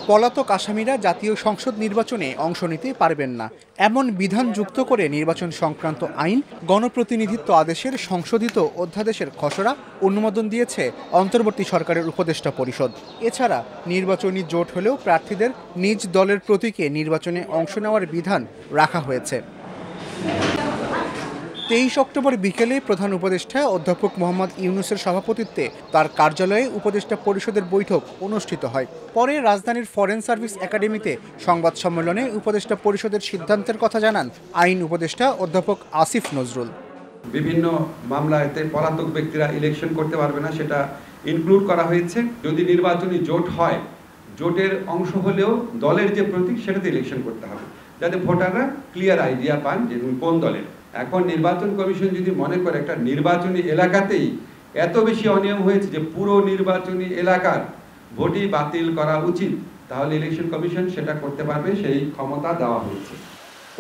পলাতক আসামিরা জাতীয় সংসদ নির্বাচনে অংশ নিতে পারবেন না এমন বিধান যুক্ত করে নির্বাচন সংক্রান্ত আইন গণপ্রতিনিধিত্ব আদেশের সংশোধিত অধ্যাদেশের খসড়া অনুমোদন দিয়েছে অন্তর্বর্তী সরকারের উপদেষ্টা পরিষদ। এছাড়া নির্বাচনী জোট হলেও প্রার্থীদের নিজ দলের প্রতীকে নির্বাচনে অংশ নেওয়ার বিধান রাখা হয়েছে। 23 অক্টোবর বিকেলে প্রধান উপদেষ্টা অধ্যাপক মোহাম্মদ ইউনূসের সভাপতিত্বে তার কার্যালয়ে উপদেষ্টা পরিষদের বৈঠক অনুষ্ঠিত হয়। পরে রাজধানীর ফরেন সার্ভিস একাডেমিতে সংবাদ সম্মেলনে উপদেষ্টা পরিষদের সিদ্ধান্তের কথা জানান আইন উপদেষ্টা অধ্যাপক আসিফ নজরুল। বিভিন্ন মামলাতে পলাতক ব্যক্তিরা ইলেকশন করতে পারবে না, সেটা ইনক্লুড করা হয়েছে। যদি নির্বাচনী জোট হয়, জোটের অংশ হলেও দলের যে প্রতীক সেটাতে ইলেকশন করতে হবে, যাতে ভোটাররা ক্লিয়ার আইডিয়া পান যে কোন দলের। এখন নির্বাচন কমিশন যদি মনে করে একটা নির্বাচনী এলাকাতেই এত বেশি অনিয়ম হয়েছে যে পুরো নির্বাচনী এলাকার ভোটই বাতিল করা উচিত, তাহলে ইলেকশন কমিশন সেটা করতে পারবে, সেই ক্ষমতা দেওয়া হয়েছে।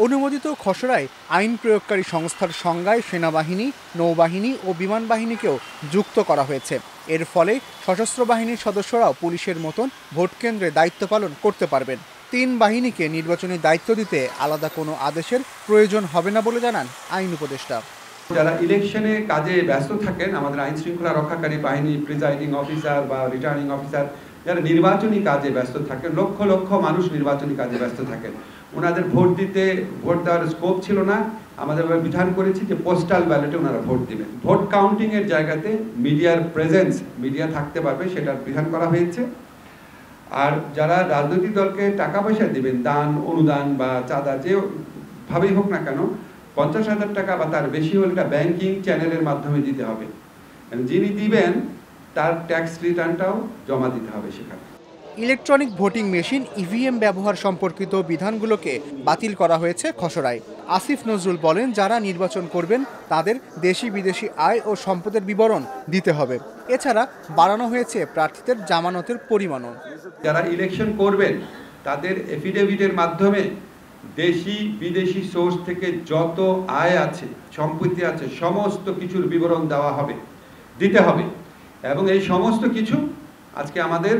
অনুমোদিত খসড়ায় আইন প্রয়োগকারী সংস্থার সংজ্ঞায় সেনাবাহিনী, নৌবাহিনী ও বিমান বাহিনীকেও যুক্ত করা হয়েছে। এর ফলে সশস্ত্র বাহিনীর সদস্যরাও পুলিশের মতন ভোটকেন্দ্রে দায়িত্ব পালন করতে পারবেন। 3 বাহিনীকে নির্বাচনী দায়িত্ব দিতে আলাদা কোনো আদেশের প্রয়োজন হবে না বলে জানান আইন উপদেষ্টা। যারা ইলেকশনে কাজে ব্যস্ত থাকেন, আমাদের আইন শৃঙ্খলা রক্ষাকারী বাহিনী, প্রিজাইডিং অফিসার বা রিটার্নিং অফিসার, যারা নির্বাচনী কাজে ব্যস্ত থাকেন, লক্ষ লক্ষ মানুষ নির্বাচনী কাজে ব্যস্ত থাকেন, ওনাদের ভোট দেওয়ার স্কোপ ছিল না। আমাদের বিধান করেছি যে পোস্টাল ব্যালটে ওনারা ভোট দিবেন। ভোট কাউন্টিং এর জায়গাতে মিডিয়ার প্রেজেন্স, মিডিয়া থাকতে পারবে, সেটার বিধান করা হয়েছে। আর যারা রাজনৈতিক দলকে টাকা পয়সা দিবেন, দান, অনুদান বা চাঁদা যে ভাবেই হোক না কেন, 50,000 টাকা বা তার বেশি হলে এটা ব্যাংকিং চ্যানেলের মাধ্যমে দিতে হবে। যিনি দিবেন তার ট্যাক্স রিটার্নটাও জমা দিতে হবে সেখানে। ইলেকট্রনিক ভোটিং মেশিন ইভিএম ব্যবহার সম্পর্কিত বিধানগুলোকে বাতিল করা হয়েছে খসড়ায়। আসিফ নজরুল বলেন, যারা নির্বাচন করবেন তাদের দেশি বিদেশি আয় ও সম্পদের বিবরণ দিতে হবে। এছাড়া বাড়ানো হয়েছে প্রার্থীদের জামানতের পরিমাণও। যারা ইলেকশন করবেন তাদের এফিডেভিটের মাধ্যমে দেশি বিদেশি সোর্স থেকে যত আয় আছে, সম্পত্তি আছে, সমস্ত কিছুর বিবরণ দেওয়া হবে, দিতে হবে। এবং এই সমস্ত কিছু আজকে আমাদের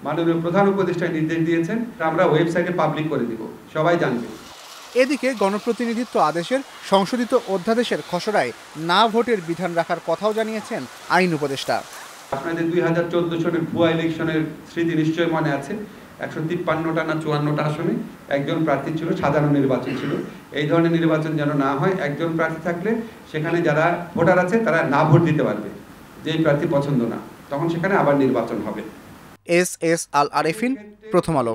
মাননীয় প্রধান উপদেষ্টা নির্দেশ দিয়েছেন, আমরা ওয়েবসাইটে পাবলিক করে দিব, সবাই জানবে। এদিকে গণপ্রতিনিধিত্ব আদেশের সংশোধিত অধ্যাদেশের খসড়ায় না ভোটের বিধান রাখার কথাও জানিয়েছেন আইন উপদেষ্টা। আপনাদের 2014 সালের ভুয়া ইলেকশনের স্মৃতি নিশ্চয় মনে আছে। 153টা না 54টা আসনে একজন প্রার্থী ছিল, সাধারণ নির্বাচন ছিল। এই ধরনের নির্বাচন যেন না হয়। একজন প্রার্থী থাকলে সেখানে যারা ভোটার আছে তারা না ভোট দিতে পারবে, যেই প্রার্থী পছন্দ না, তখন সেখানে আবার নির্বাচন হবে। এস আল আরেফিন, প্রথম আলো।